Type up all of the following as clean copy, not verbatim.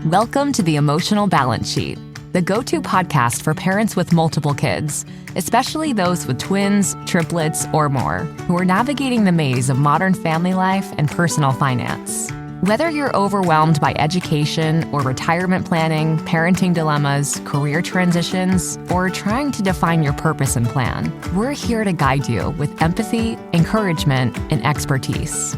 Welcome to the Emotional Balance Sheet, the go-to podcast for parents with multiple kids, especially those with twins, triplets, or more, who are navigating the maze of modern family life and personal finance. Whether you're overwhelmed by education or retirement planning, parenting dilemmas, career transitions, or trying to define your purpose and plan, we're here to guide you with empathy, encouragement, and expertise.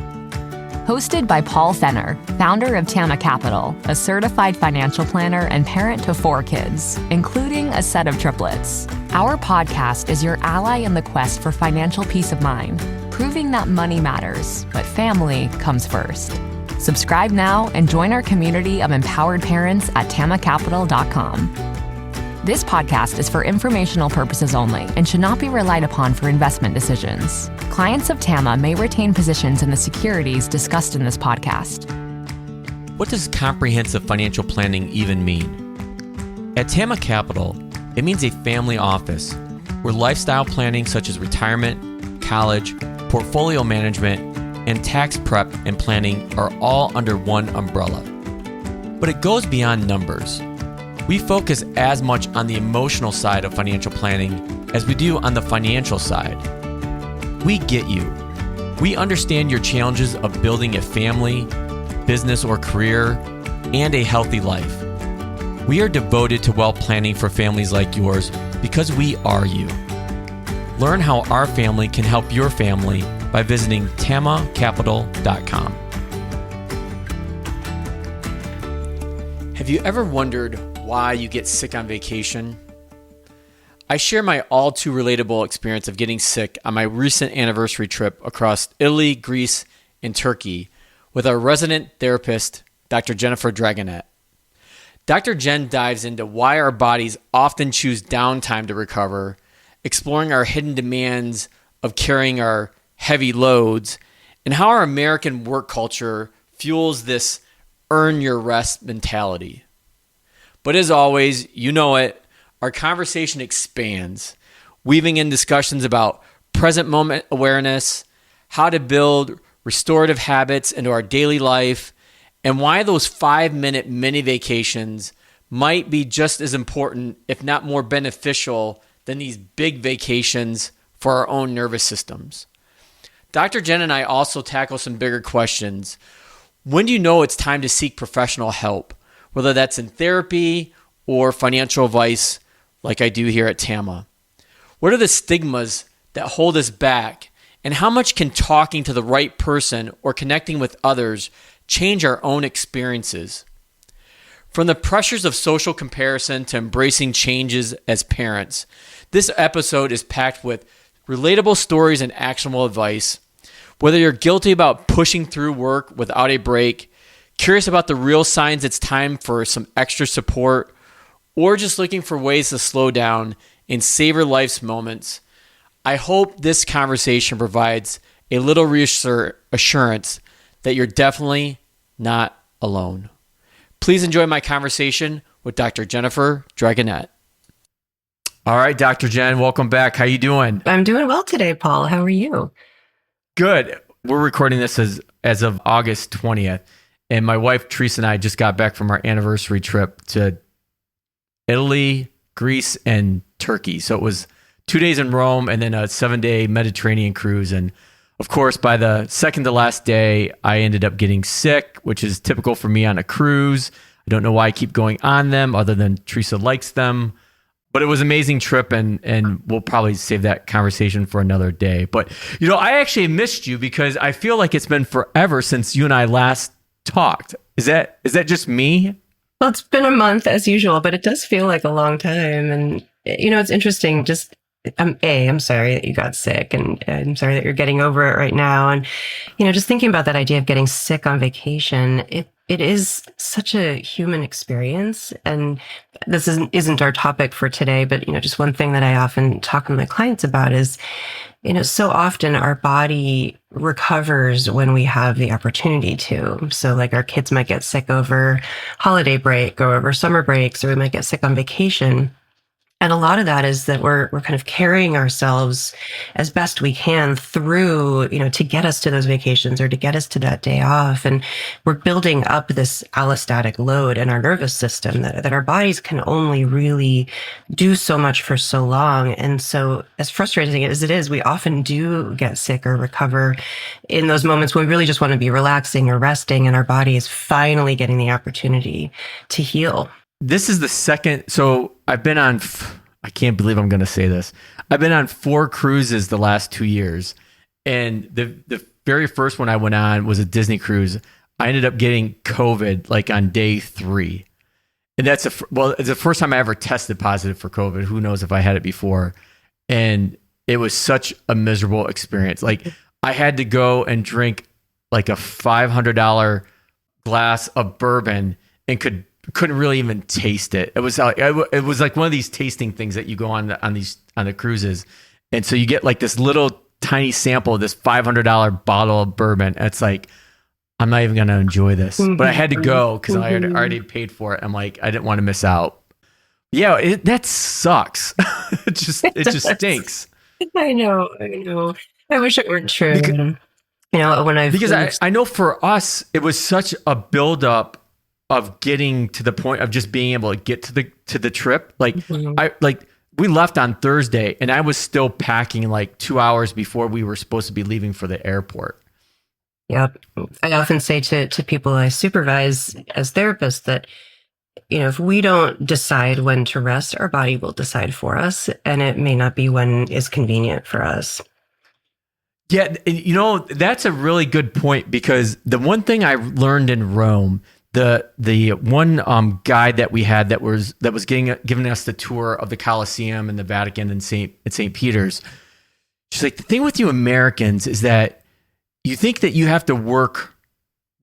Hosted by Paul Fenner, founder of Tama Capital, a certified financial planner and parent to 4 kids, including a set of triplets. Our podcast is your ally in the quest for financial peace of mind, proving that money matters, but family comes first. Subscribe now and join our community of empowered parents at tamacapital.com. This podcast is for informational purposes only and should not be relied upon for investment decisions. Clients of Tama may retain positions in the securities discussed in this podcast. What does comprehensive financial planning even mean? At Tama Capital, it means a family office where lifestyle planning such as retirement, college, portfolio management, and tax prep and planning are all under one umbrella. But it goes beyond numbers. We focus as much on the emotional side of financial planning as we do on the financial side. We get you. We understand your challenges of building a family, business or career, and a healthy life. We are devoted to wealth planning for families like yours because we are you. Learn how our family can help your family by visiting tamacapital.com. Have you ever wondered why you get sick on vacation? I share my all-too-relatable experience of getting sick on my recent anniversary trip across Italy, Greece, and Turkey with our resident therapist, Dr. Jennifer Dragonette. Dr. Jen dives into why our bodies often choose downtime to recover, exploring our hidden demands of carrying our heavy loads, and how our American work culture fuels this earn your rest mentality. But as always, you know it, our conversation expands, weaving in discussions about present moment awareness, how to build restorative habits into our daily life, and why those 5-minute mini vacations might be just as important, if not more beneficial, than these big vacations for our own nervous systems. Dr. Jen and I also tackle some bigger questions. When do you know it's time to seek professional help, whether that's in therapy or financial advice like I do here at Tama? What are the stigmas that hold us back, and how much can talking to the right person or connecting with others change our own experiences? From the pressures of social comparison to embracing changes as parents, this episode is packed with relatable stories and actionable advice. Whether you're guilty about pushing through work without a break, curious about the real signs it's time for some extra support, or just looking for ways to slow down and savor life's moments, I hope this conversation provides a little assurance that you're definitely not alone. Please enjoy my conversation with Dr. Jennifer Dragonette. All right, Dr. Jen, welcome back. How you doing? I'm doing well today, Paul. How are you? Good. We're recording this as of August 20th, and my wife, Teresa, and I just got back from our anniversary trip to Italy, Greece, and Turkey. So it was 2 days in Rome and then a 7-day Mediterranean cruise. And of course, by the second to last day, I ended up getting sick, which is typical for me on a cruise. I don't know why I keep going on them other than Teresa likes them. But it was an amazing trip, and we'll probably save that conversation for another day. But, you know, I actually missed you because I feel like it's been forever since you and I last talked. Is that just me? Well, it's been a month as usual, but it does feel like a long time. And, you know, it's interesting. Just, I'm sorry that you got sick, and I'm sorry that you're getting over it right now. And, you know, just thinking about that idea of getting sick on vacation, it is such a human experience. And this isn't our topic for today, but, you know, just one thing that I often talk with my clients about is, you know, so often our body recovers when we have the opportunity to. So like our kids might get sick over holiday break or over summer breaks, or we might get sick on vacation. And a lot of that is that we're kind of carrying ourselves as best we can through, to get us to those vacations or to get us to that day off. And we're building up this allostatic load in our nervous system that our bodies can only really do so much for so long. And so as frustrating as it is, we often do get sick or recover in those moments when we really just want to be relaxing or resting, and our body is finally getting the opportunity to heal. This is the second. So I've been on, I can't believe I'm going to say this. I've been on 4 cruises the last 2 years. And the very first one I went on was a Disney cruise. I ended up getting COVID like on day 3. And it's the first time I ever tested positive for COVID. Who knows if I had it before. And it was such a miserable experience. Like I had to go and drink like a $500 glass of bourbon and couldn't really even taste it. It was like one of these tasting things that you go on the cruises, and so you get like this little tiny sample of this $500 bottle of bourbon. And it's like, I'm not even gonna enjoy this, but I had to go because I had already paid for it. I'm like, I didn't want to miss out. Yeah, that sucks. it just stinks. I know. I wish it weren't true. Because I know for us, it was such a buildup of getting to the point of just being able to get to the trip. Like we left on Thursday and I was still packing like 2 hours before we were supposed to be leaving for the airport. Yep. I often say to people I supervise as therapists that, if we don't decide when to rest, our body will decide for us, and it may not be when is convenient for us. Yeah. That's a really good point, because the one thing I learned in Rome, the one guide that we had that was giving us the tour of the Colosseum and the Vatican and St. Peter's. She's like, the thing with you Americans is that you think that you have to work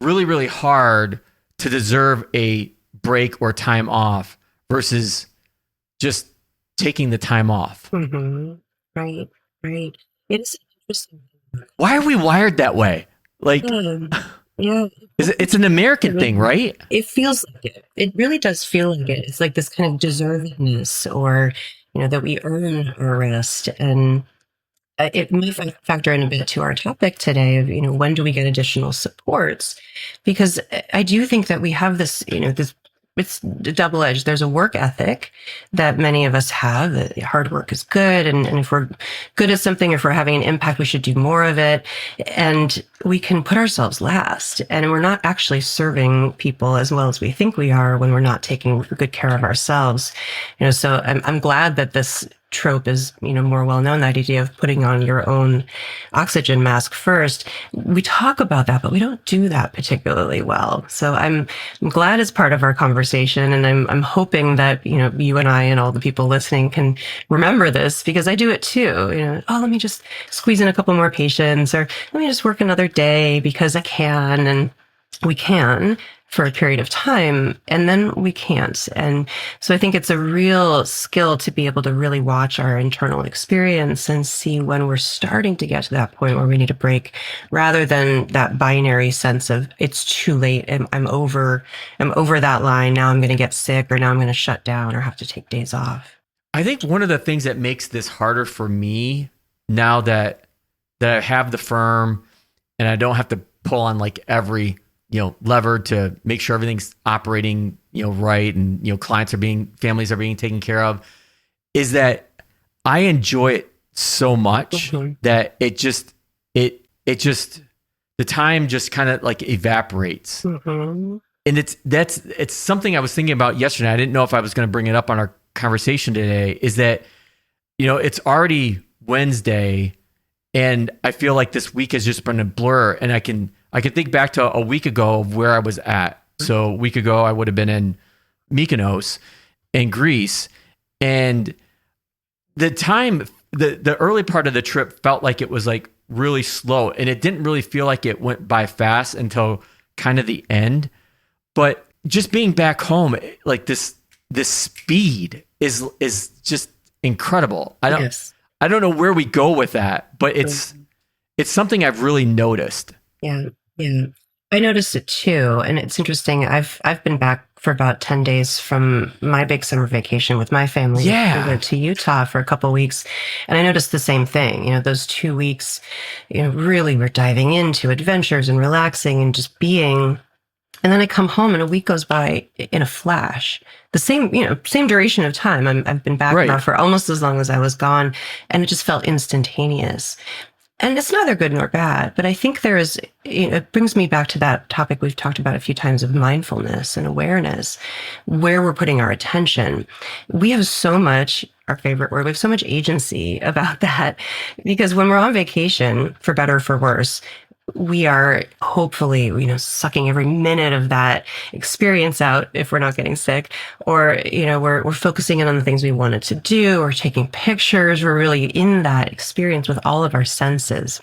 really, really hard to deserve a break or time off versus just taking the time off. Mm-hmm. Right. It's interesting. Why are we wired that way? Like, yeah. It's an American thing, right? It feels like it. It really does feel like it. It's like this kind of deservedness, or, that we earn our rest. And it might factor in a bit to our topic today of, when do we get additional supports? Because I do think that we have this, it's double-edged. There's a work ethic that many of us have. That hard work is good. And if we're good at something, if we're having an impact, we should do more of it. And we can put ourselves last. And we're not actually serving people as well as we think we are when we're not taking good care of ourselves. So I'm glad that this trope is, more well known, that idea of putting on your own oxygen mask first. We talk about that, but we don't do that particularly well. So I'm glad it's part of our conversation. And I'm hoping that, you and I and all the people listening can remember this, because I do it too. Let me just squeeze in a couple more patients, or let me just work another day because I can. And we can for a period of time, and then we can't. And so I think it's a real skill to be able to really watch our internal experience and see when we're starting to get to that point where we need a break, rather than that binary sense of it's too late. I'm over that line. Now I'm going to get sick, or now I'm going to shut down or have to take days off. I think one of the things that makes this harder for me now that I have the firm and I don't have to pull on like every lever to make sure everything's operating, right. And, families are being taken care of, is that I enjoy it so much that it just, the time just kind of like evaporates. Mm-hmm. And it's something I was thinking about yesterday. I didn't know if I was going to bring it up on our conversation today, is that, it's already Wednesday and I feel like this week has just been a blur, and I can think back to a week ago of where I was at. So a week ago, I would have been in Mykonos in Greece. And the time, the early part of the trip felt like it was like really slow. And it didn't really feel like it went by fast until kind of the end. But just being back home, like this speed is just incredible. I don't know where we go with that, but it's something I've really noticed. Yeah. I noticed it too. And it's interesting. I've been back for about 10 days from my big summer vacation with my family. Yeah. We went to Utah for a couple of weeks, and I noticed the same thing. Those 2 weeks, really we're diving into adventures and relaxing and just being. And then I come home and a week goes by in a flash. The same duration of time. I've been back now for almost as long as I was gone, and it just felt instantaneous. And it's neither good nor bad, but I think it brings me back to that topic we've talked about a few times of mindfulness and awareness, where we're putting our attention. We have so much, our favorite word, we have so much agency about that, because when we're on vacation, for better or for worse, we are hopefully, sucking every minute of that experience out if we're not getting sick, or, we're focusing in on the things we wanted to do, or taking pictures. We're really in that experience with all of our senses.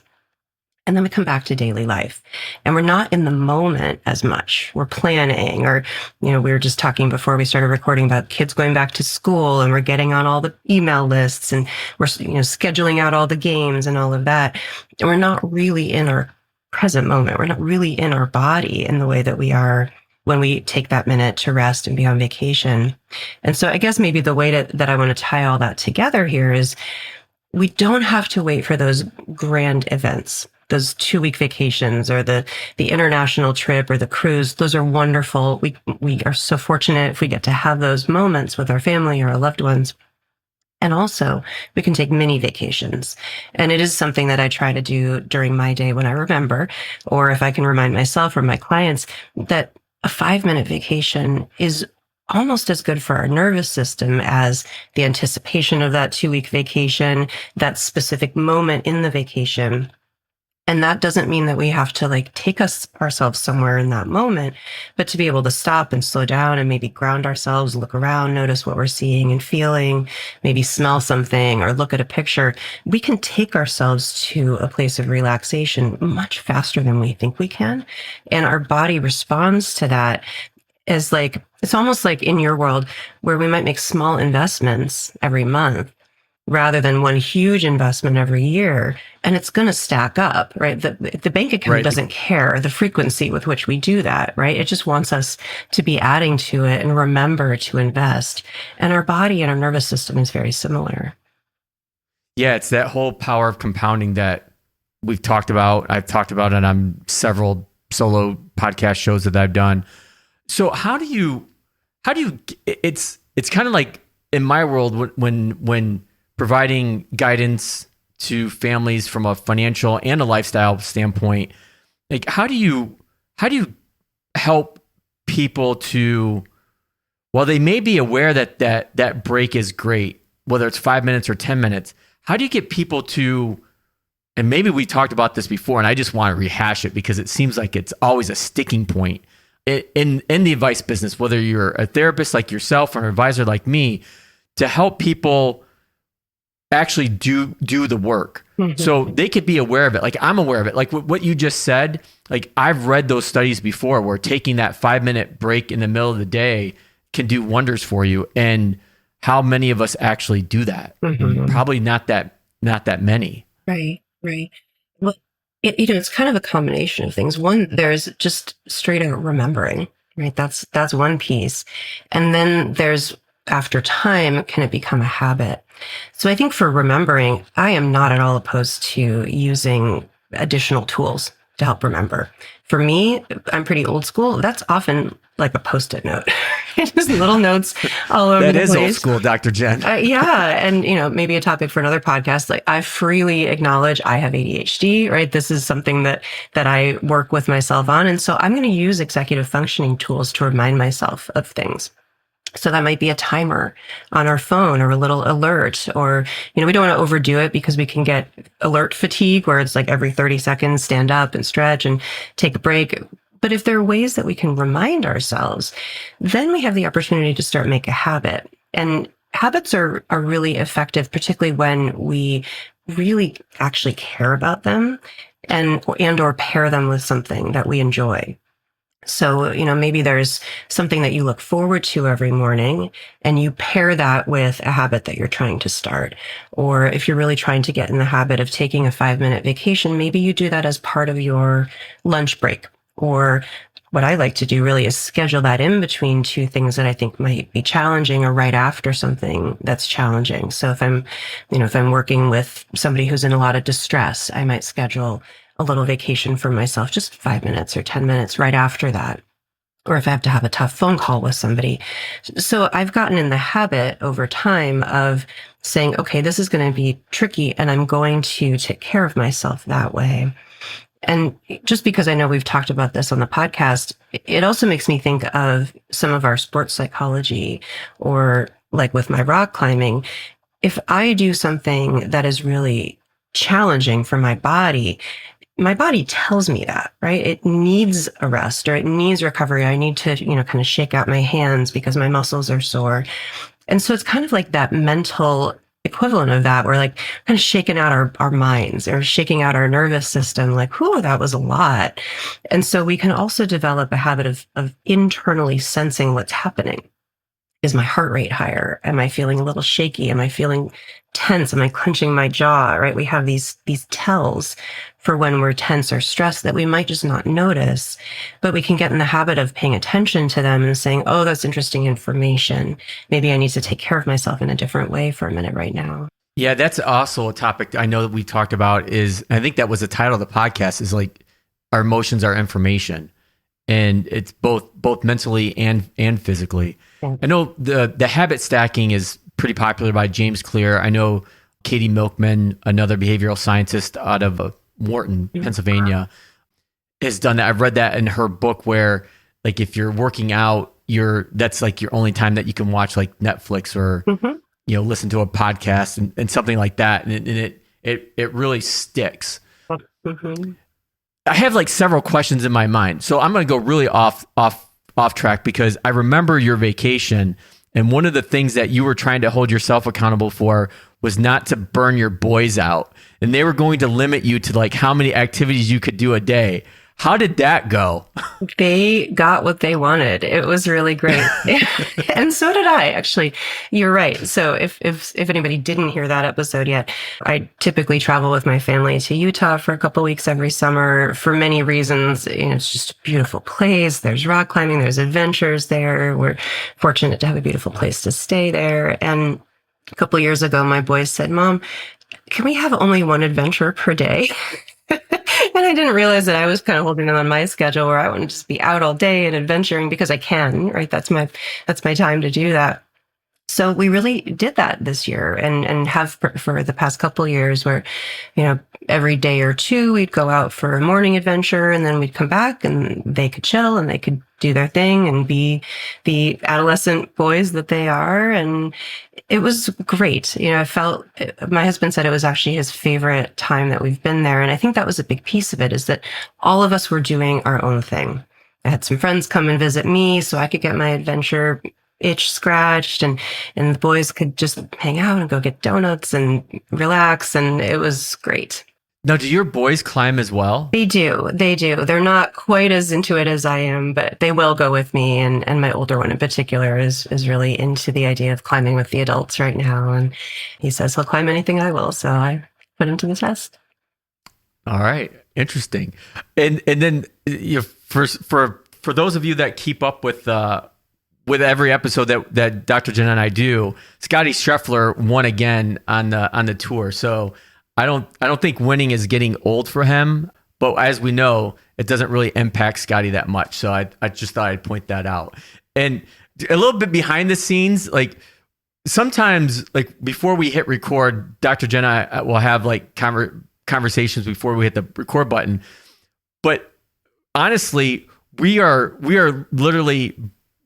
And then we come back to daily life and we're not in the moment as much. We're planning, or, we were just talking before we started recording about kids going back to school, and we're getting on all the email lists, and we're, scheduling out all the games and all of that. And we're not really in our present moment. We're not really in our body in the way that we are when we take that minute to rest and be on vacation. And so I guess maybe the way that I want to tie all that together here is we don't have to wait for those grand events, those 2-week vacations, or the international trip or the cruise. Those are wonderful. We are so fortunate if we get to have those moments with our family or our loved ones. And also, we can take mini vacations. And it is something that I try to do during my day when I remember, or if I can remind myself or my clients, that a 5-minute vacation is almost as good for our nervous system as the anticipation of that 2-week vacation, that specific moment in the vacation. And that doesn't mean that we have to take ourselves somewhere in that moment, but to be able to stop and slow down and maybe ground ourselves, look around, notice what we're seeing and feeling, maybe smell something or look at a picture. We can take ourselves to a place of relaxation much faster than we think we can. And our body responds to that as it's almost like in your world where we might make small investments every month, rather than one huge investment every year. And it's going to stack up, right? The bank account doesn't care the frequency with which we do that, right? It just wants us to be adding to it and remember to invest. And our body and our nervous system is very similar. Yeah, it's that whole power of compounding that we've talked about. I've talked about it on several solo podcast shows that I've done. So it's kind of like in my world when providing guidance to families from a financial and a lifestyle standpoint, how do you help people to, while they may be aware that break is great, whether it's 5 minutes or 10 minutes, how do you get people to, and maybe we talked about this before and I just want to rehash it because it seems like it's always a sticking point in the advice business, whether you're a therapist like yourself or an advisor like me, to help people actually do the work. Mm-hmm. So they could be aware of it. I'm aware of it. What you just said, I've read those studies before where taking that 5-minute break in the middle of the day can do wonders for you. And how many of us actually do that? Mm-hmm. Probably not that many. Right. Well, it's kind of a combination of things. One, there's just straight out remembering, right? That's one piece. And then there's, after time, can it become a habit? So I think for remembering, I am not at all opposed to using additional tools to help remember. For me, I'm pretty old school. That's often like a Post-it note. Just little notes all over the place. That is old school, Dr. Jen. Yeah. And, maybe a topic for another podcast. I freely acknowledge I have ADHD, right? This is something that I work with myself on. And so I'm going to use executive functioning tools to remind myself of things. So that might be a timer on our phone or a little alert, or, we don't want to overdo it because we can get alert fatigue where it's every 30 seconds, stand up and stretch and take a break. But if there are ways that we can remind ourselves, then we have the opportunity to start make a habit. And habits are really effective, particularly when we really actually care about them and or pair them with something that we enjoy. So, maybe there's something that you look forward to every morning and you pair that with a habit that you're trying to start. Or if you're really trying to get in the habit of taking a 5-minute vacation, maybe you do that as part of your lunch break or what I like to do really is schedule that in between two things that I think might be challenging, or right after something that's challenging. So if I'm working with somebody who's in a lot of distress, I might schedule a little vacation for myself, just 5 minutes or 10 minutes right after that. Or if I have to have a tough phone call with somebody. So I've gotten in the habit over time of saying, okay, this is going to be tricky, and I'm going to take care of myself that way. And just because I know we've talked about this on the podcast, it also makes me think of some of our sports psychology, or like with my rock climbing. If I do something that is really challenging for my body tells me that, right? It needs a rest, or it needs recovery. I need to, kind of shake out my hands because my muscles are sore. And so it's kind of like that mental equivalent of that. We're like kind of shaking out our minds, or shaking out our nervous system, like, whew, that was a lot. And so we can also develop a habit of internally sensing what's happening. Is my heart rate higher? Am I feeling a little shaky? Am I feeling tense? Am I clenching my jaw? Right? We have these tells for when we're tense or stressed that we might just not notice, but we can get in the habit of paying attention to them and saying, oh, that's interesting information. Maybe I need to take care of myself in a different way for a minute right now. Yeah, that's also a topic I know that we talked about. I think that was the title of the podcast, is like, our emotions are information. And it's both mentally and physically. Yeah. I know the habit stacking is pretty popular by James Clear. I know Katie Milkman, another behavioral scientist out of Wharton, Pennsylvania, has done that. I've read that in her book, where like if you're working out, that's like your only time that you can watch like Netflix or listen to a podcast and something like that, and it really sticks. Mm-hmm. I have like several questions in my mind, so I'm going to go really off track, because I remember your vacation, and one of the things that you were trying to hold yourself accountable for was not to burn your boys out, and they were going to limit you to like how many activities you could do a day. How did that go? They got what they wanted. It was really great. And so did I, actually. You're right. So if anybody didn't hear that episode yet, I typically travel with my family to Utah for a couple weeks every summer for many reasons. It's just a beautiful place. There's rock climbing. There's adventures there. We're fortunate to have a beautiful place to stay there. And a couple years ago, my boys said, Mom, can we have only one adventure per day? And I didn't realize that I was kind of holding them on my schedule, where I want to just be out all day and adventuring because I can, right? That's my time to do that. So we really did that this year, and have for the past couple of years, where, every day or two we'd go out for a morning adventure, and then we'd come back and they could chill and they could do their thing and be the adolescent boys that they are. And it was great. I felt, my husband said it was actually his favorite time that we've been there. And I think that was a big piece of it, is that all of us were doing our own thing. I had some friends come and visit me so I could get my adventure itch scratched, and the boys could just hang out and go get donuts and relax. And it was great. Now, do your boys climb as well? They do. They're not quite as into it as I am, but they will go with me. And my older one in particular is really into the idea of climbing with the adults right now. And he says he'll climb anything I will. So I put him to the test. All right. Interesting. And then for those of you that keep up with every episode that Dr. Jenna and I do, Scotty Scheffler won again on the tour. So I don't think winning is getting old for him, but as we know, it doesn't really impact Scotty that much. So I just thought I'd point that out. And a little bit behind the scenes, like sometimes, like before we hit record, Dr. Jenna will have like conversations before we hit the record button. But honestly, we are literally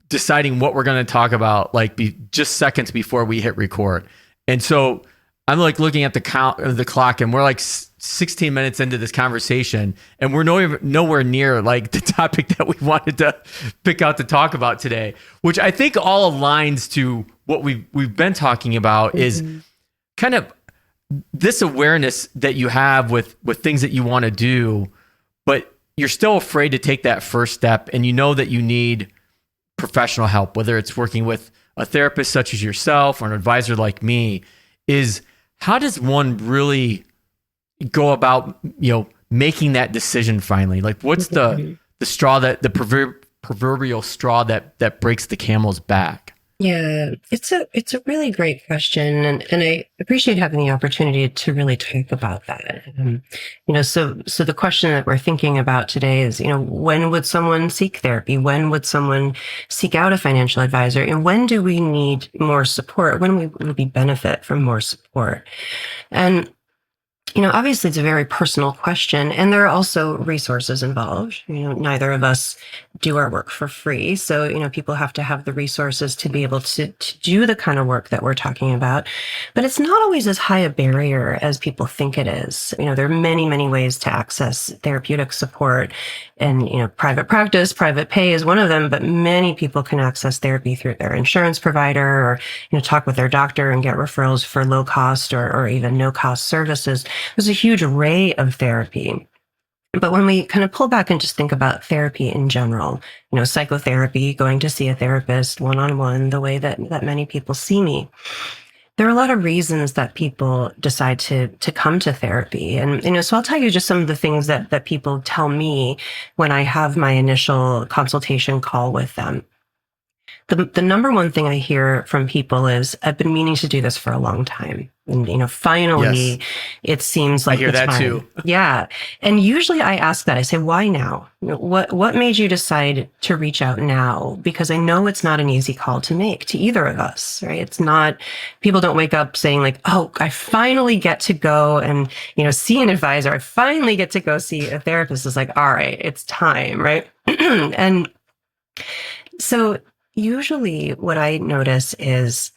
deciding what we're going to talk about like just seconds before we hit record. And so I'm like looking at the clock, and we're like 16 minutes into this conversation, and we're nowhere near like the topic that we wanted to pick out to talk about today, which I think all aligns to what we've been talking about, is kind of this awareness that you have with things that you want to do, but you're still afraid to take that first step, and you know that you need professional help, whether it's working with a therapist such as yourself or an advisor like me. Is how does one really go about, making that decision finally? Like, what's the straw that the proverbial straw that breaks the camel's back? Yeah, it's a really great question, and I appreciate having the opportunity to really talk about that. So the question that we're thinking about today is, when would someone seek therapy? When would someone seek out a financial advisor? And when do we need more support? When would we benefit from more support? And obviously it's a very personal question, and there are also resources involved. Neither of us do our work for free. So, people have to have the resources to be able to do the kind of work that we're talking about. But it's not always as high a barrier as people think it is. There are many, many ways to access therapeutic support, and, private practice, private pay is one of them, but many people can access therapy through their insurance provider, or, talk with their doctor and get referrals for low cost or even no cost services. There's a huge array of therapy. But when we kind of pull back and just think about therapy in general, psychotherapy, going to see a therapist one-on-one, the way that many people see me, there are a lot of reasons that people decide to come to therapy. And, so I'll tell you just some of the things that people tell me when I have my initial consultation call with them. The number one thing I hear from people is, I've been meaning to do this for a long time. And, finally, yes, it seems like I hear that time. Too. Yeah. And usually I ask that. I say, why now? What made you decide to reach out now? Because I know it's not an easy call to make to either of us, right? It's not, people don't wake up saying like, oh, I finally get to go and, see an advisor. I finally get to go see a therapist. It's like, all right, it's time, right? And so usually what I notice is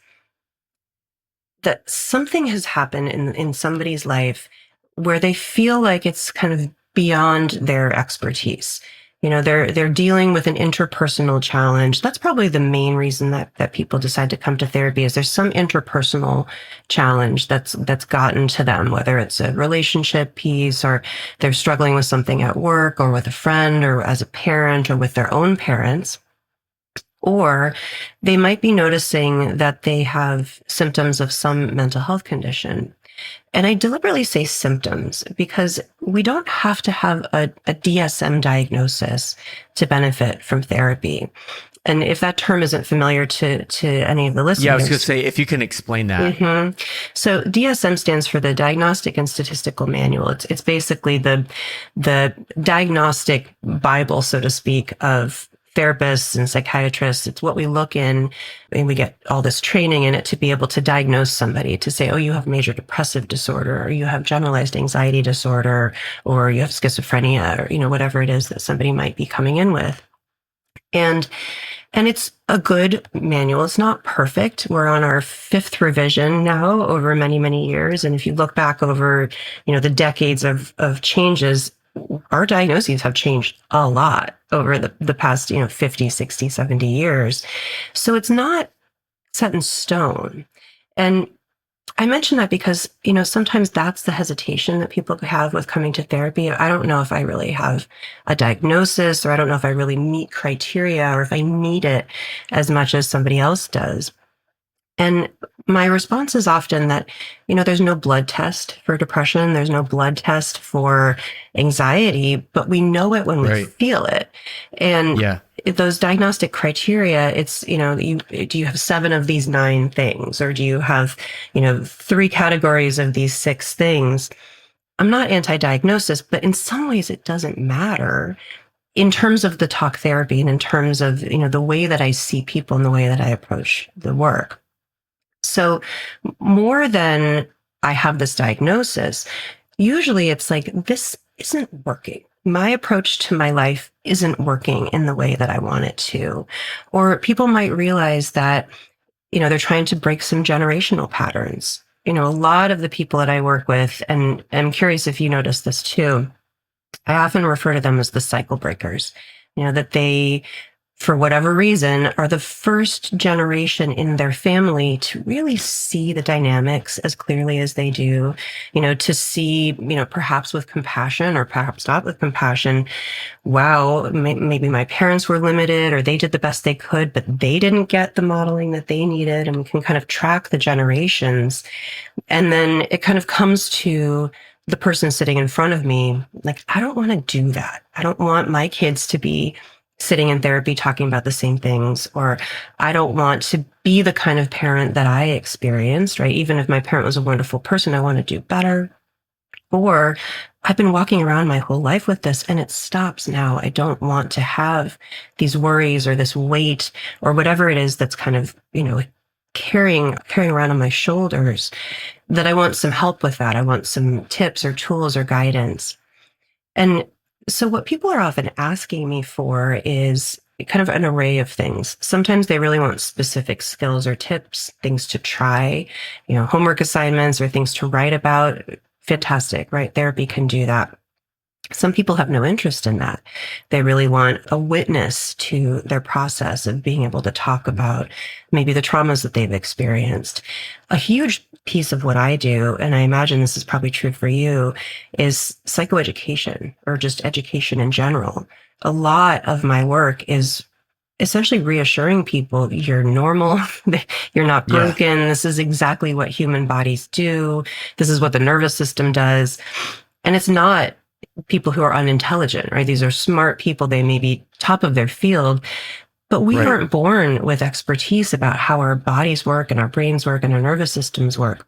that something has happened in somebody's life where they feel like it's kind of beyond their expertise. They're dealing with an interpersonal challenge. That's probably the main reason that people decide to come to therapy, is there's some interpersonal challenge that's gotten to them, whether it's a relationship piece, or they're struggling with something at work, or with a friend, or as a parent, or with their own parents. Or they might be noticing that they have symptoms of some mental health condition. And I deliberately say symptoms because we don't have to have a DSM diagnosis to benefit from therapy. And if that term isn't familiar to any of the listeners. Yeah, I was going to say, if you can explain that. Mm-hmm. So DSM stands for the Diagnostic and Statistical Manual. It's basically the diagnostic Bible, so to speak, of therapists and psychiatrists. It's what we look in, and we get all this training in it to be able to diagnose somebody, to say, oh, you have major depressive disorder, or you have generalized anxiety disorder, or you have schizophrenia, or, whatever it is that somebody might be coming in with. And it's a good manual. It's not perfect. We're on our 5th revision now over many, many years. And if you look back over, the decades of changes, our diagnoses have changed a lot over the past, 50, 60, 70 years. So it's not set in stone. And I mention that because, sometimes that's the hesitation that people have with coming to therapy. I don't know if I really have a diagnosis, or I don't know if I really meet criteria, or if I need it as much as somebody else does. And my response is often that, there's no blood test for depression. There's no blood test for anxiety, but we know it when we feel it. And those diagnostic criteria, it's, do you have 7 of these 9 things? Or do you have, 3 categories of these 6 things? I'm not anti-diagnosis, but in some ways it doesn't matter in terms of the talk therapy, and in terms of, the way that I see people and the way that I approach the work. So more than I have this diagnosis, usually it's like, this isn't working. My approach to my life isn't working in the way that I want it to. Or people might realize that, they're trying to break some generational patterns. A lot of the people that I work with, and I'm curious if you notice this too, I often refer to them as the cycle breakers, that they, for whatever reason, are the first generation in their family to really see the dynamics as clearly as they do, to see, perhaps with compassion, or perhaps not with compassion. Wow, maybe my parents were limited, or they did the best they could, but they didn't get the modeling that they needed. And we can kind of track the generations. And then it kind of comes to the person sitting in front of me, like, I don't want to do that. I don't want my kids to be sitting in therapy talking about the same things, or I don't want to be the kind of parent that I experienced, right? Even if my parent was a wonderful person, I want to do better. Or I've been walking around my whole life with this and it stops now. I don't want to have these worries or this weight or whatever it is that's kind of, carrying around on my shoulders, that I want some help with that. I want some tips or tools or guidance. And so what people are often asking me for is kind of an array of things. Sometimes they really want specific skills or tips, things to try, homework assignments or things to write about. Fantastic, right? Therapy can do that. Some people have no interest in that. They really want a witness to their process of being able to talk about maybe the traumas that they've experienced. A huge piece of what I do, and I imagine this is probably true for you, is psychoeducation or just education in general. A lot of my work is essentially reassuring people you're normal, you're not broken. Yeah. This is exactly what human bodies do. This is what the nervous system does. And it's not people who are unintelligent, right? These are smart people. They may be top of their field, but we aren't born with expertise about how our bodies work and our brains work and our nervous systems work.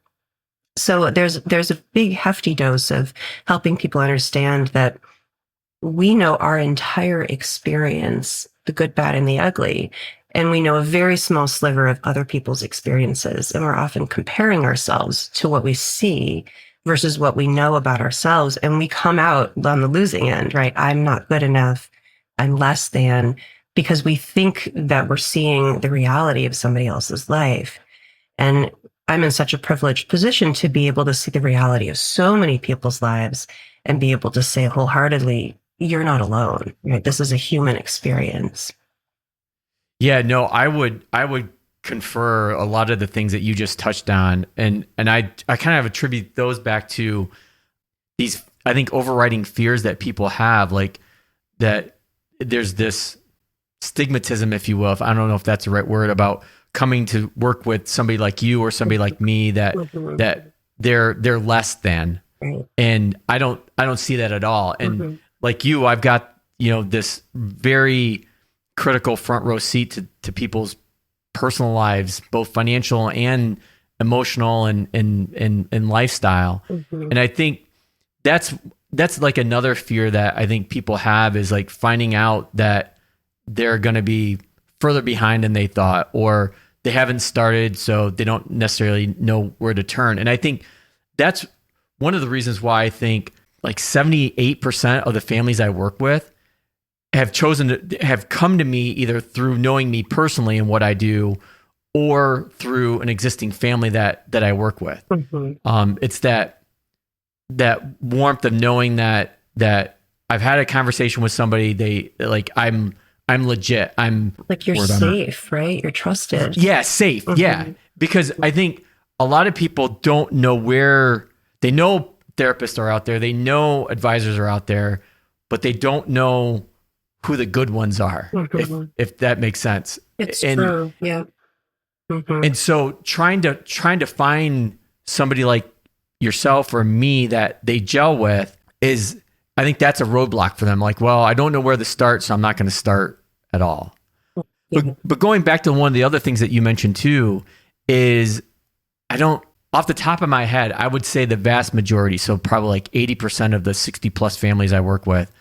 So there's a big hefty dose of helping people understand that we know our entire experience, the good, bad, and the ugly. And we know a very small sliver of other people's experiences. And we're often comparing ourselves to what we see versus what we know about ourselves. And we come out on the losing end, right? I'm not good enough. I'm less than, because we think that we're seeing the reality of somebody else's life. And I'm in such a privileged position to be able to see the reality of so many people's lives and be able to say wholeheartedly, you're not alone, right? This is a human experience. Yeah, no, I would confer a lot of the things that you just touched on. And I kind of attribute those back to these, I think, overriding fears that people have, like that there's this stigmatism, if you will, I don't know if that's the right word, about coming to work with somebody like you or somebody like me that they're less than. And I don't see that at all. And like you, I've got, this very critical front row seat to people's personal lives, both financial and emotional and lifestyle. And I think that's like another fear that I think people have, is like finding out that they're going to be further behind than they thought, or they haven't started, so they don't necessarily know where to turn. And I think that's one of the reasons why I think like 78% of the families I work with have come to me either through knowing me personally and what I do, or through an existing family that I work with. It's that warmth of knowing that I've had a conversation with somebody. They like, I'm legit. I'm like, you're safe, right? You're trusted. Yeah, safe. Yeah, because I think a lot of people don't know where. They know therapists are out there. They know advisors are out there, but they don't know who the good ones are, if that makes sense. It's true. Yeah. And so trying to find somebody like yourself or me that they gel with is, I think that's a roadblock for them. Like, well, I don't know where to start, so I'm not going to start at all. But going back to one of the other things that you mentioned too, is off the top of my head, I would say the vast majority, so probably like 80% of the 60 plus families I work with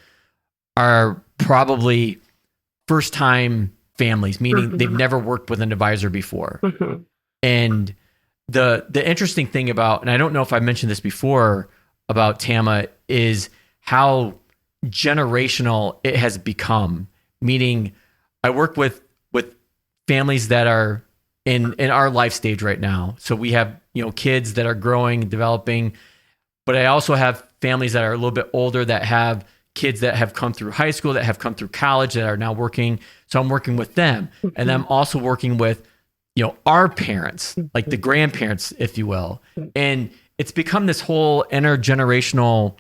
are probably first time families, meaning they've never worked with an advisor before. And the interesting thing about, and I don't know if I mentioned this before about Tama, is how generational it has become. Meaning I work with families that are in our life stage right now. So we have, kids that are growing, developing, but I also have families that are a little bit older that have kids that have come through high school, that have come through college, that are now working. So I'm working with them. And I'm also working with, our parents, like the grandparents, if you will. And it's become this whole intergenerational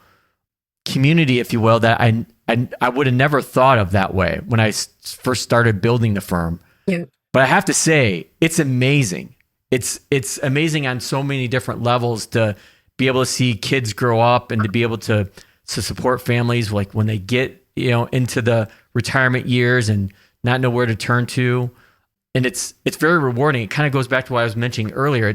community, if you will, that I would have never thought of that way when I first started building the firm. Yeah. But I have to say, it's amazing. It's amazing on so many different levels to be able to see kids grow up and to be able to support families, like when they get into the retirement years and not know where to turn to. And it's very rewarding. It kind of goes back to what I was mentioning earlier.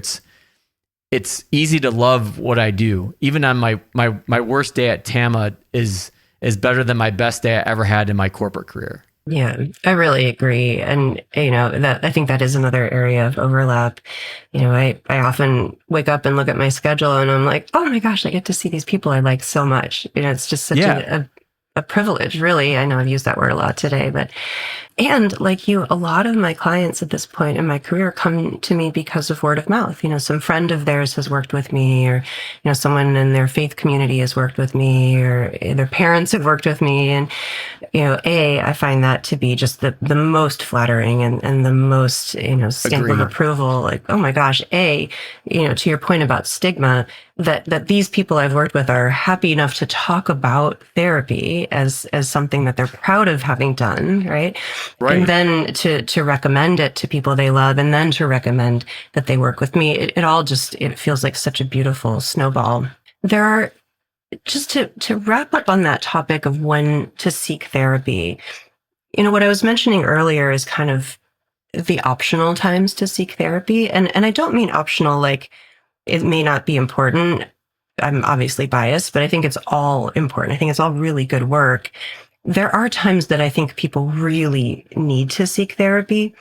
It's easy to love what I do. Even on my worst day at Tama is better than my best day I ever had in my corporate career. Yeah, I really agree. And, that I think that is another area of overlap. I often wake up and look at my schedule and I'm like, oh my gosh, I get to see these people I like so much. It's just such a privilege, really. I know I've used that word a lot today, and like you, a lot of my clients at this point in my career come to me because of word of mouth. Some friend of theirs has worked with me, or, someone in their faith community has worked with me, or their parents have worked with me. And, I find that to be just the most flattering and the most, stamp of approval. Like, oh my gosh, to your point about stigma, that these people I've worked with are happy enough to talk about therapy as something that they're proud of having done, right? Right. And then to recommend it to people they love, and then to recommend that they work with me. It all just, it feels like such a beautiful snowball. There are, just to wrap up on that topic of when to seek therapy, what I was mentioning earlier is kind of the optional times to seek therapy. And I don't mean optional like it may not be important. I'm obviously biased, but I think it's all important. I think it's all really good work. There are times that I think people really need to seek therapy.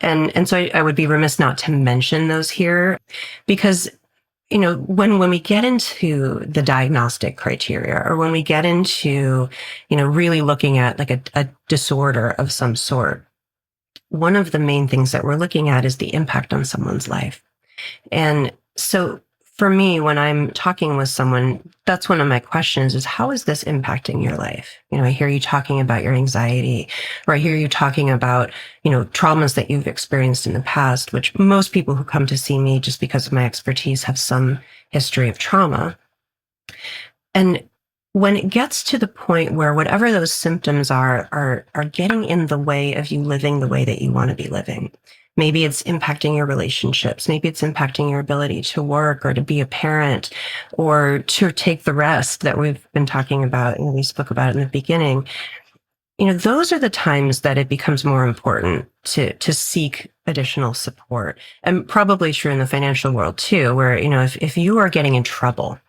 And so I would be remiss not to mention those here, because, when we get into the diagnostic criteria, or when we get into, really looking at like a disorder of some sort, one of the main things that we're looking at is the impact on someone's life. And so for me, when I'm talking with someone, that's one of my questions is, how is this impacting your life? I hear you talking about your anxiety, or I hear you talking about, traumas that you've experienced in the past, which most people who come to see me just because of my expertise have some history of trauma. And when it gets to the point where whatever those symptoms are getting in the way of you living the way that you want to be living, maybe it's impacting your relationships. Maybe it's impacting your ability to work or to be a parent or to take the rest that we've been talking about and we spoke about in the beginning. Those are the times that it becomes more important to seek additional support, and probably true in the financial world too, where, if you are getting in trouble,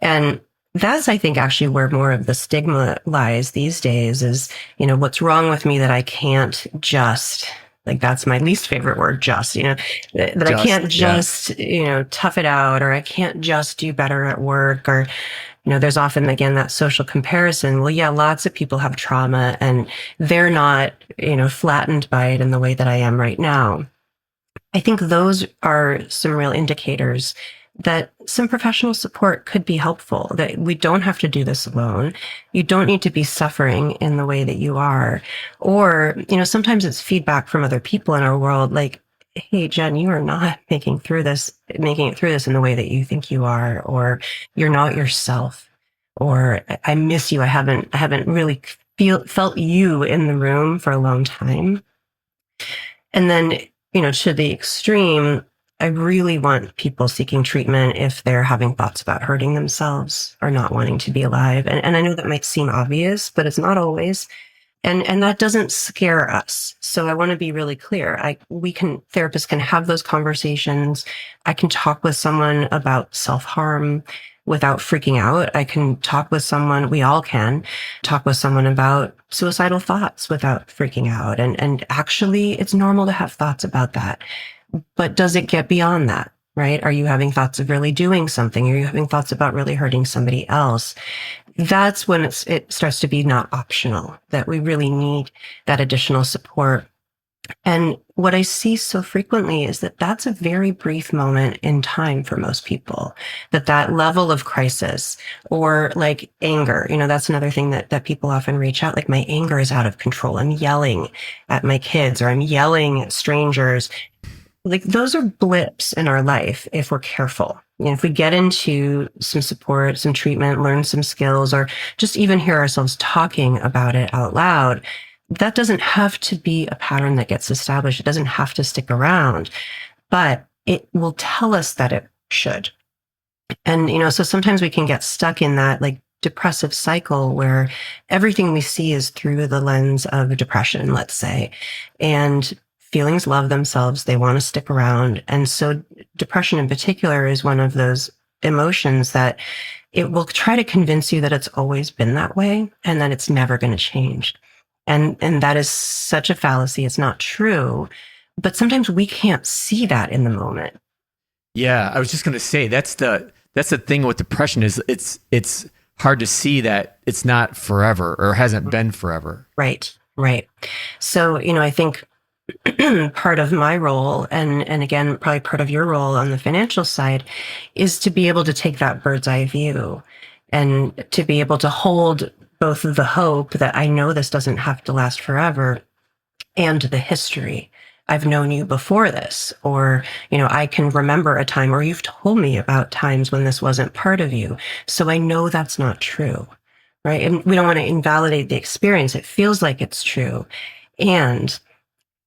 and that's, I think, actually where more of the stigma lies these days is, what's wrong with me that I can't just, like, that's my least favorite word, that I can't just, tough it out, or I can't just do better at work, or, there's often, again, that social comparison. Well, yeah, lots of people have trauma and they're not, flattened by it in the way that I am right now. I think those are some real indicators that some professional support could be helpful, that we don't have to do this alone. You don't need to be suffering in the way that you are. Or, sometimes it's feedback from other people in our world, like, hey, Jen, you are not making it through this in the way that you think you are, or you're not yourself, or I miss you. I haven't really felt you in the room for a long time. And then, to the extreme, I really want people seeking treatment if they're having thoughts about hurting themselves or not wanting to be alive. And I know that might seem obvious, but it's not always. And that doesn't scare us. So I want to be really clear. Therapists can have those conversations. I can talk with someone about self-harm without freaking out. I can talk with someone, we all can talk with someone about suicidal thoughts without freaking out. And actually, it's normal to have thoughts about that. But does it get beyond that, right? Are you having thoughts of really doing something? Are you having thoughts about really hurting somebody else? That's when it starts to be not optional, that we really need that additional support. And what I see so frequently is that that's a very brief moment in time for most people, that level of crisis, or like anger, that's another thing that people often reach out, like, my anger is out of control. I'm yelling at my kids, or I'm yelling at strangers. Like, those are blips in our life if we're careful. If we get into some support, some treatment, learn some skills, or just even hear ourselves talking about it out loud, that doesn't have to be a pattern that gets established. It doesn't have to stick around, but it will tell us that it should. And, so sometimes we can get stuck in that, like, depressive cycle where everything we see is through the lens of depression, let's say, and feelings love themselves. They want to stick around. And so depression in particular is one of those emotions that it will try to convince you that it's always been that way and that it's never going to change. And that is such a fallacy. It's not true. But sometimes we can't see that in the moment. Yeah, I was just going to say that's the thing with depression is it's hard to see that it's not forever or hasn't been forever. Right. So, I think part of my role and again, probably part of your role on the financial side is to be able to take that bird's eye view and to be able to hold both the hope that I know this doesn't have to last forever and the history. I've known you before this, or, I can remember a time, or you've told me about times when this wasn't part of you. So I know that's not true, right? And we don't want to invalidate the experience. It feels like it's true. And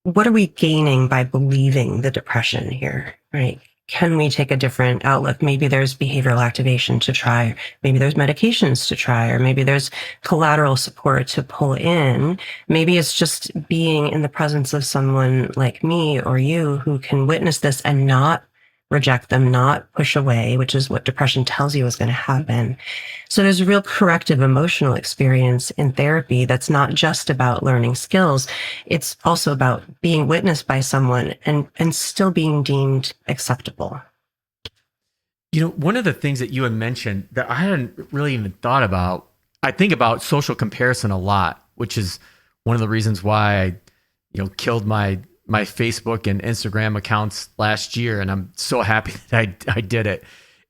what are we gaining by believing the depression here, right? Can we take a different outlook? Maybe there's behavioral activation to try. Maybe there's medications to try, or maybe there's collateral support to pull in. Maybe it's just being in the presence of someone like me or you who can witness this and not reject them, not push away, which is what depression tells you is going to happen. So there's a real corrective emotional experience in therapy that's not just about learning skills. It's also about being witnessed by someone and still being deemed acceptable. One of the things that you had mentioned that I hadn't really even thought about, I think about social comparison a lot, which is one of the reasons why I, killed my Facebook and Instagram accounts last year. And I'm so happy that I did it.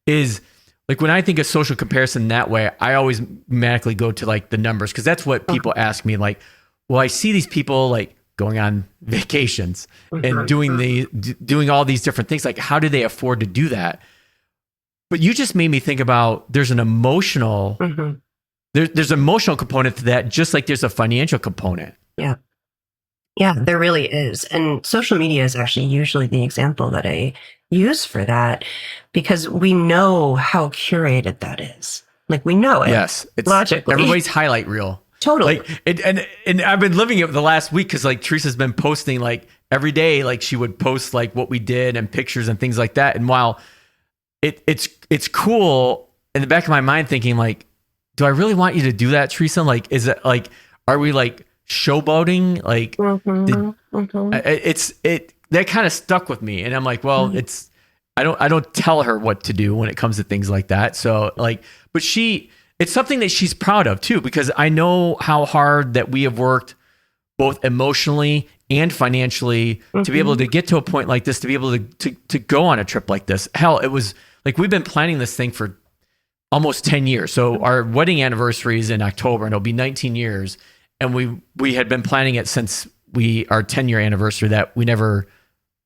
Is like when I think of social comparison that way, I always automatically go to like the numbers. Cause that's what people ask me. Like, well, I see these people like going on vacations and doing all these different things. Like, how do they afford to do that? But you just made me think about there's an emotional, there's an emotional component to that, just like there's a financial component. Yeah, there really is. And social media is actually usually the example that I use for that because we know how curated that is. Like we know it. Yes. It's logically. Everybody's highlight reel. Totally. Like, and I've been living it the last week because like Teresa's been posting like every day, like she would post like what we did and pictures and things like that. And while it's cool in the back of my mind thinking like, do I really want you to do that, Teresa? Like, is it like, are we like showboating? Like that kind of stuck with me. And I'm like, well, I don't tell her what to do when it comes to things like that. So like, but it's something that she's proud of too, because I know how hard that we have worked both emotionally and financially to be able to get to a point like this, to be able to go on a trip like this. Hell, it was like, we've been planning this thing for almost 10 years. So our wedding anniversary is in October and it'll be 19 years. And we had been planning it since our 10-year anniversary that we've never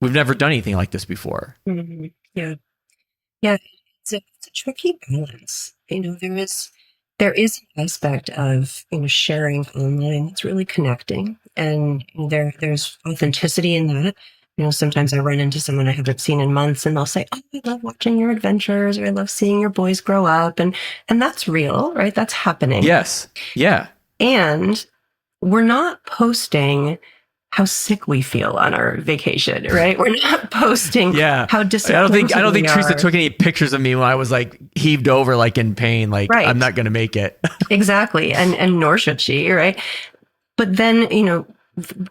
done anything like this before. Mm-hmm. Yeah. It's a tricky balance. There is an aspect of sharing online that's really connecting, and there's authenticity in that. Sometimes I run into someone I haven't seen in months, and they'll say, "Oh, I love watching your adventures," or "I love seeing your boys grow up," and that's real, right? That's happening. Yes. Yeah. And we're not posting how sick we feel on our vacation, right? We're not posting how disappointed I don't think we Teresa are. took any pictures of me when I was like heaved over, like in pain, like Right. I'm not going to make it. Exactly. And nor should she, right? But then,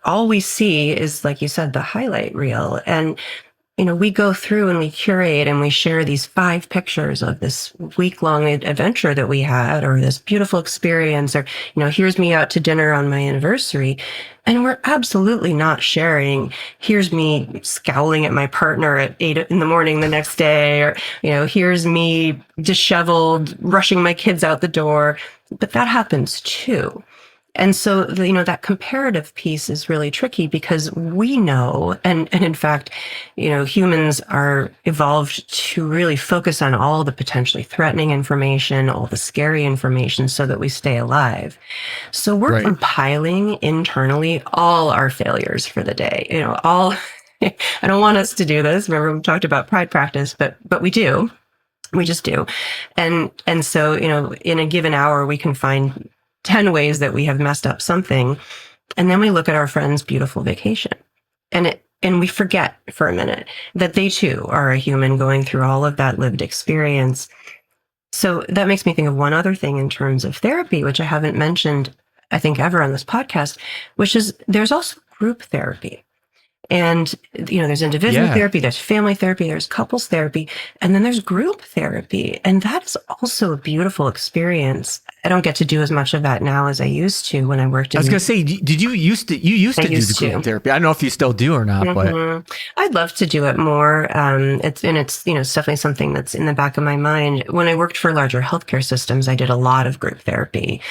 all we see is, like you said, the highlight reel. And, we go through and we curate and we share these 5 pictures of this week-long adventure that we had, or this beautiful experience, or, here's me out to dinner on my anniversary. And we're absolutely not sharing, here's me scowling at my partner at 8 in the morning the next day, or, here's me disheveled, rushing my kids out the door. But that happens too. And so, that comparative piece is really tricky because we know, and in fact, humans are evolved to really focus on all the potentially threatening information, all the scary information so that we stay alive. So we're compiling internally all our failures for the day, I don't want us to do this. Remember, we talked about pride practice, but we do. We just do. And so, in a given hour, we can find 10 ways that we have messed up something. And then we look at our friend's beautiful vacation, and we forget for a minute that they too are a human going through all of that lived experience. So that makes me think of one other thing in terms of therapy, which I haven't mentioned, I think, ever on this podcast, which is there's also group therapy. And, there's individual therapy, there's family therapy, there's couples therapy, and then there's group therapy. And that's also a beautiful experience. I don't get to do as much of that now as I used to when I worked in... I was going to say, did you used to do the group therapy? I don't know if you still do or not, but... I'd love to do it more. It's definitely something that's in the back of my mind. When I worked for larger healthcare systems, I did a lot of group therapy,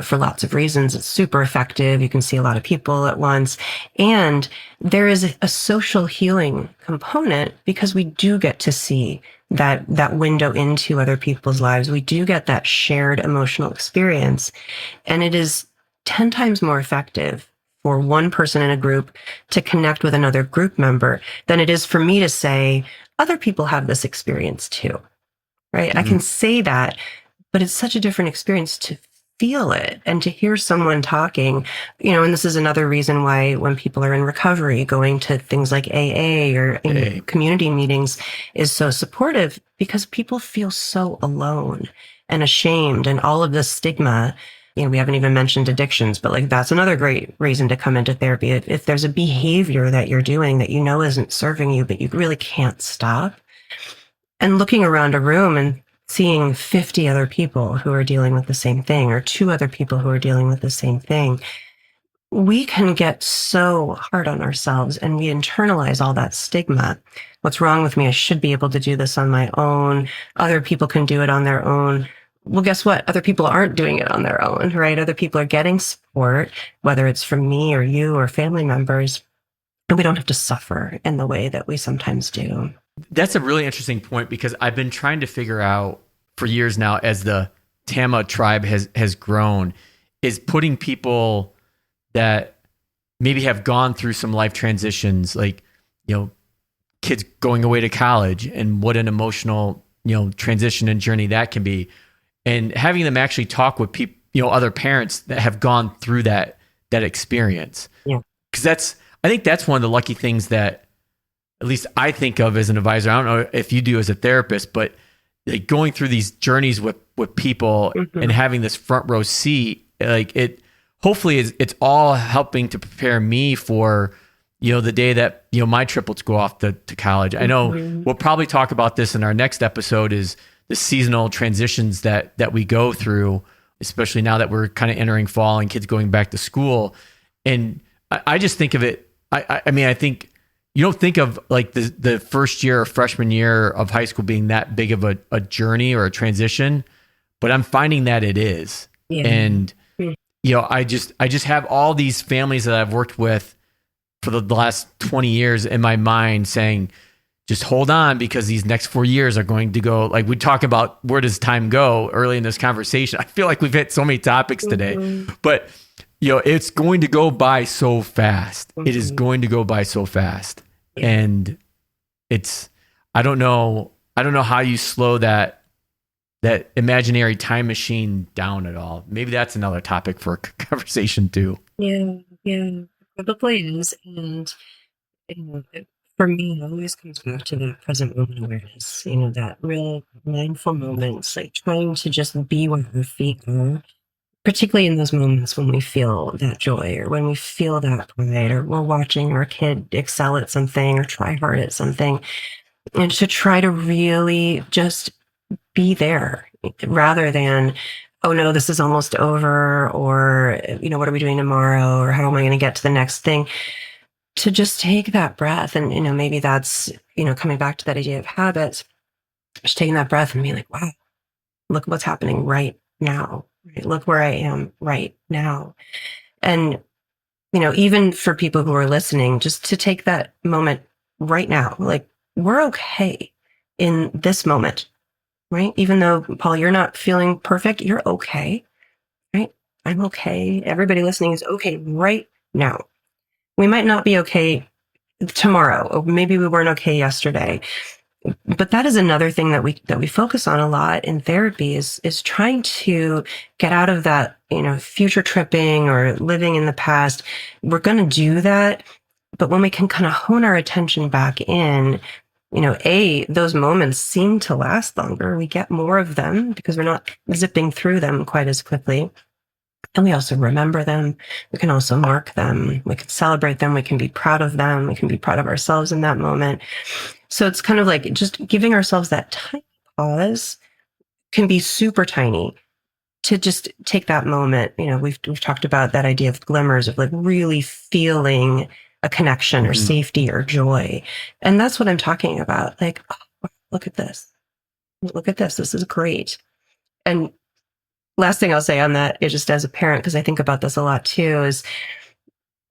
for lots of reasons. It's super effective. You can see a lot of people at once. And there is a social healing component because we do get to see that window into other people's lives. We do get that shared emotional experience. And it is 10 times more effective for one person in a group to connect with another group member than it is for me to say, other people have this experience too, right? Mm-hmm. I can say that, but it's such a different experience to feel it and to hear someone talking, and this is another reason why when people are in recovery, going to things like AA or community meetings is so supportive, because people feel so alone and ashamed and all of this stigma. We haven't even mentioned addictions, but that's another great reason to come into therapy. If there's a behavior that you're doing that isn't serving you, but you really can't stop, and looking around a room and seeing 50 other people who are dealing with the same thing, or 2 other people who are dealing with the same thing, we can get so hard on ourselves and we internalize all that stigma. What's wrong with me? I should be able to do this on my own. Other people can do it on their own. Well, guess what? Other people aren't doing it on their own, right? Other people are getting support, whether it's from me or you or family members, and we don't have to suffer in the way that we sometimes do. That's a really interesting point, because I've been trying to figure out for years now, as the Tama tribe has grown, is putting people that maybe have gone through some life transitions, like, kids going away to college, and what an emotional, transition and journey that can be. And having them actually talk with people, other parents that have gone through that experience. Yeah. Because I think that's one of the lucky things that at least I think of as an advisor. I don't know if you do as a therapist, but like going through these journeys with people and having this front row seat, hopefully it's all helping to prepare me for, the day that, my triplets go off to college. I know we'll probably talk about this in our next episode, is the seasonal transitions that we go through, especially now that we're kind of entering fall and kids going back to school. And I just think of it. I mean, I think you don't think of like the first year or freshman year of high school being that big of a journey or a transition, but I'm finding that it is. Yeah. And, I just have all these families that I've worked with for the last 20 years in my mind saying, just hold on, because these next 4 years are going to go, like we talk about where does time go early in this conversation. I feel like we've hit so many topics today, but it's going to go by so fast. It is going to go by so fast. And I don't know how you slow that imaginary time machine down at all. Maybe that's another topic for a conversation too. Yeah, probably is. And, for me, it always comes back to that present moment awareness, that real mindful moments, like trying to just be where our feet are, particularly in those moments when we feel that joy or when we feel that pride, or we're watching our kid excel at something or try hard at something, and to try to really just be there rather than, oh no, this is almost over, or, what are we doing tomorrow, or how am I going to get to the next thing? To just take that breath. And, maybe that's, coming back to that idea of habits, just taking that breath and being like, wow, look what's happening right now. Right? Look where I am right now. And, even for people who are listening, just to take that moment right now, like we're okay in this moment, right? Even though, Paul, you're not feeling perfect, you're okay, right? I'm okay. Everybody listening is okay right now. We might not be okay tomorrow, or maybe we weren't okay yesterday. But that is another thing that we focus on a lot in therapy is trying to get out of that, future tripping or living in the past. We're going to do that. But when we can kind of hone our attention back in, those moments seem to last longer. We get more of them because we're not zipping through them quite as quickly. And we also remember them. We can also mark them. We can celebrate them. We can be proud of them. We can be proud of ourselves in that moment. So it's kind of like just giving ourselves that tiny pause can be super tiny to just take that moment. We've talked about that idea of glimmers of like really feeling a connection or safety or joy. And that's what I'm talking about. Like, oh, look at this. Look at this. This is great. And last thing I'll say on that is just as a parent, because I think about this a lot too, is,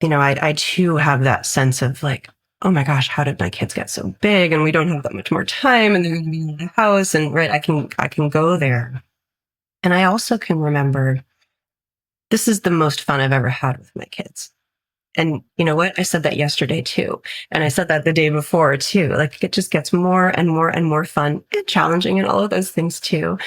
I too have that sense of like, oh my gosh, how did my kids get so big? And we don't have that much more time and they're going to be in the house. And right, I can go there. And I also can remember this is the most fun I've ever had with my kids. And you know what? I said that yesterday too. And I said that the day before too. Like it just gets more and more and more fun and challenging and all of those things too.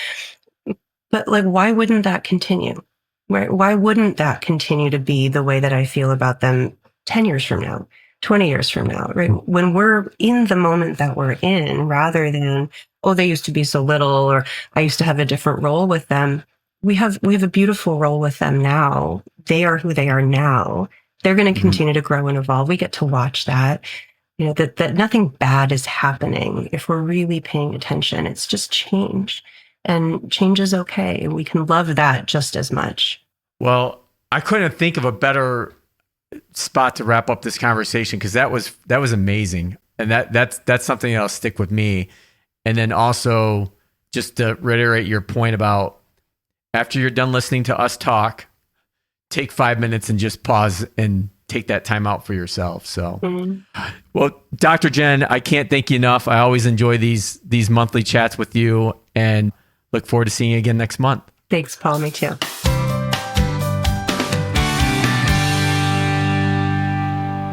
But like, why wouldn't that continue? Right? Why wouldn't that continue to be the way that I feel about them 10 years from now, 20 years from now, right? When we're in the moment that we're in, rather than, oh, they used to be so little, or I used to have a different role with them. We have a beautiful role with them now. They are who they are now. They're going to continue to grow and evolve. We get to watch that. That nothing bad is happening if we're really paying attention. It's just change. And change is okay. And we can love that just as much. Well, I couldn't think of a better spot to wrap up this conversation because that was amazing. And that's something that'll stick with me. And then also just to reiterate your point about after you're done listening to us talk, take 5 minutes and just pause and take that time out for yourself. So, well, Dr. Jen, I can't thank you enough. I always enjoy these monthly chats with you and look forward to seeing you again next month. Thanks, Paul. Me too.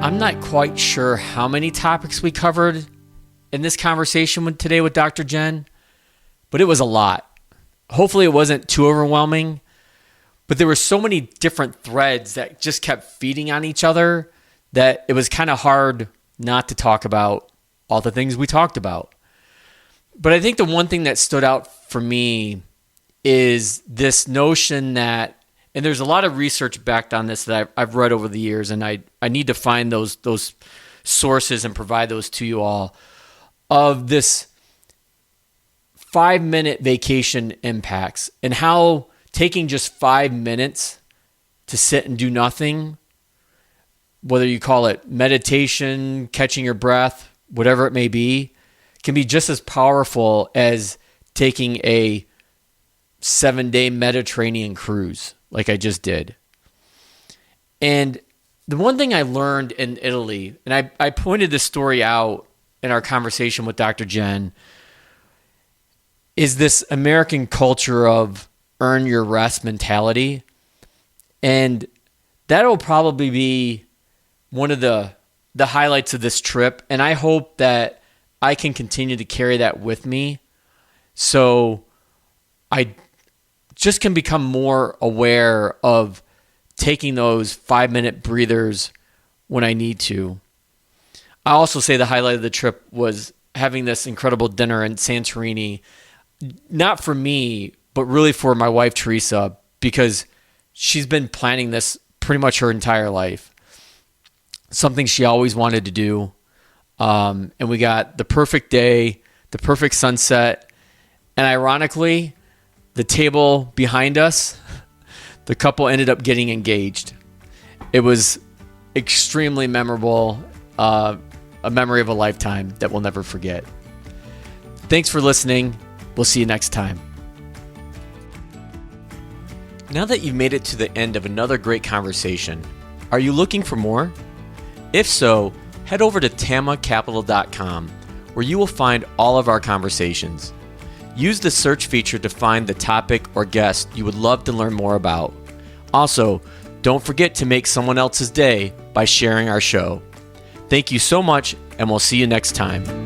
I'm not quite sure how many topics we covered in this conversation today with Dr. Jen, but it was a lot. Hopefully it wasn't too overwhelming, but there were so many different threads that just kept feeding on each other that it was kind of hard not to talk about all the things we talked about. But I think the one thing that stood out for me is this notion that, and there's a lot of research backed on this that I've read over the years, and I need to find those sources and provide those to you all, of this 5-minute vacation impacts and how taking just 5 minutes to sit and do nothing, whether you call it meditation, catching your breath, whatever it may be, can be just as powerful as taking a 7-day Mediterranean cruise like I just did. And the one thing I learned in Italy, and I pointed this story out in our conversation with Dr. Jen, is this American culture of earn your rest mentality. And that'll probably be one of the highlights of this trip. And I hope that I can continue to carry that with me so I just can become more aware of taking those 5-minute breathers when I need to. I also say the highlight of the trip was having this incredible dinner in Santorini, not for me, but really for my wife, Teresa, because she's been planning this pretty much her entire life. Something she always wanted to do. And we got the perfect day, the perfect sunset. And ironically, the table behind us, the couple ended up getting engaged. It was extremely memorable, a memory of a lifetime that we'll never forget. Thanks for listening. We'll see you next time. Now that you've made it to the end of another great conversation, are you looking for more? If so, head over to tamacapital.com, where you will find all of our conversations. Use the search feature to find the topic or guest you would love to learn more about. Also, don't forget to make someone else's day by sharing our show. Thank you so much, and we'll see you next time.